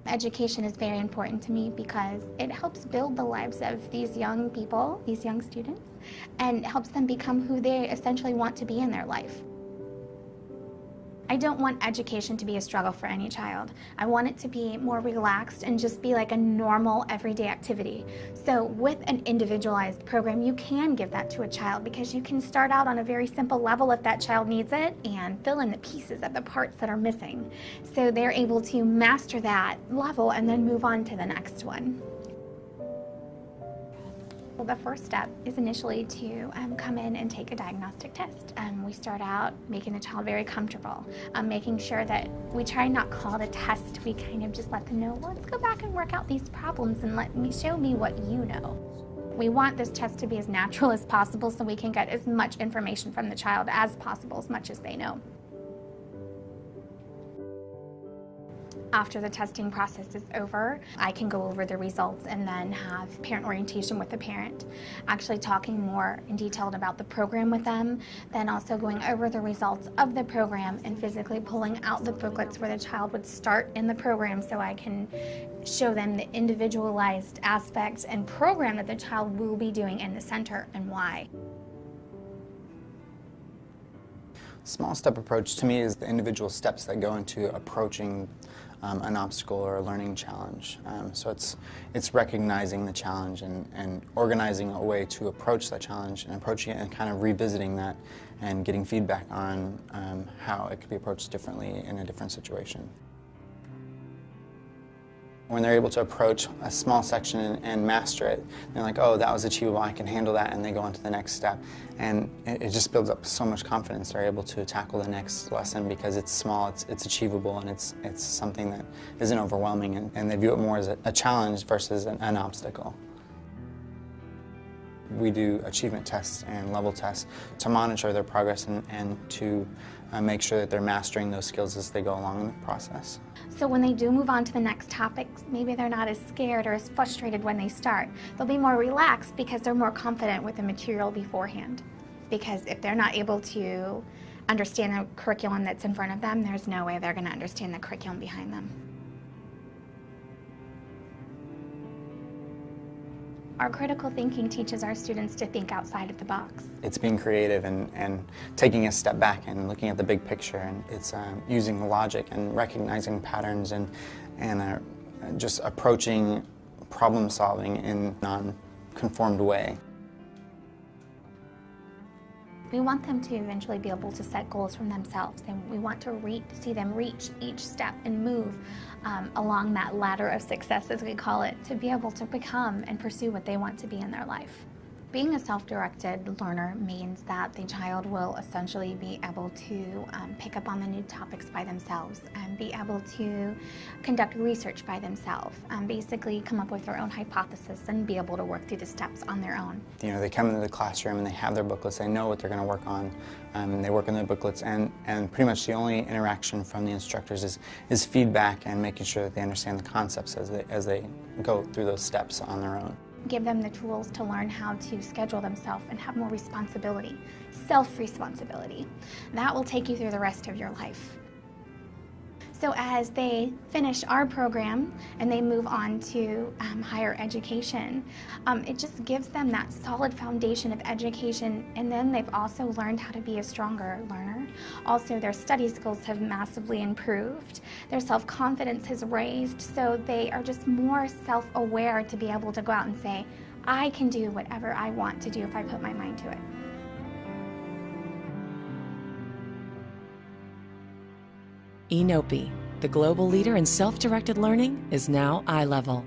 Education is very important to me because it helps build the lives of these young people, these young students, and helps them become who they essentially want to be in their life. I don't want education to be a struggle for any child. I want it to be more relaxed and just be like a normal everyday activity. So with an individualized program, you can give that to a child because you can start out on a very simple level if that child needs it and fill in the pieces of the parts that are missing. So they're able to master that level and then move on to the next one. Well, the first step is initially to come in and take a diagnostic test. We start out making the child very comfortable, making sure that we try not call it a test. We kind of just let them know, well, let's go back and work out these problems and show me what you know. We want this test to be as natural as possible so we can get as much information from the child as possible, as much as they know. After the testing process is over, I can go over the results and then have parent orientation with the parent, actually talking more in detail about the program with them, then also going over the results of the program and physically pulling out the booklets where the child would start in the program so I can show them the individualized aspects and program that the child will be doing in the center and why. Small step approach to me is the individual steps that go into approaching an obstacle or a learning challenge. So it's recognizing the challenge and organizing a way to approach that challenge and approaching it and kind of revisiting that and getting feedback on how it could be approached differently in a different situation. When they're able to approach a small section and master it, they're like, oh, that was achievable, I can handle that, and they go on to the next step. And it just builds up so much confidence. They're able to tackle the next lesson because it's small, it's achievable, and it's something that isn't overwhelming, and they view it more as a challenge versus an obstacle. We do achievement tests and level tests to monitor their progress and to make sure that they're mastering those skills as they go along in the process. So when they do move on to the next topics, maybe they're not as scared or as frustrated when they start. They'll be more relaxed because they're more confident with the material beforehand. Because if they're not able to understand the curriculum that's in front of them, there's no way they're going to understand the curriculum behind them. Our critical thinking teaches our students to think outside of the box. It's being creative and taking a step back and looking at the big picture, and it's using logic and recognizing patterns and just approaching problem solving in a non-conformed way. We want them to eventually be able to set goals from themselves, and we want to see them reach each step and move along that ladder of success, as we call it, to be able to become and pursue what they want to be in their life. Being a self-directed learner means that the child will essentially be able to pick up on the new topics by themselves and be able to conduct research by themselves, basically come up with their own hypothesis and be able to work through the steps on their own. You know, they come into the classroom and they have their booklets, they know what they're going to work on, they work on their booklets, and pretty much the only interaction from the instructors is feedback and making sure that they understand the concepts as they go through those steps on their own. Give them the tools to learn how to schedule themselves and have more responsibility, self-responsibility. That will take you through the rest of your life. So as they finish our program and they move on to higher education, it just gives them that solid foundation of education, and then they've also learned how to be a stronger learner. Also, their study skills have massively improved. Their self-confidence has raised, so they are just more self-aware to be able to go out and say, I can do whatever I want to do if I put my mind to it. Enopi, the global leader in self-directed learning, is now eye level.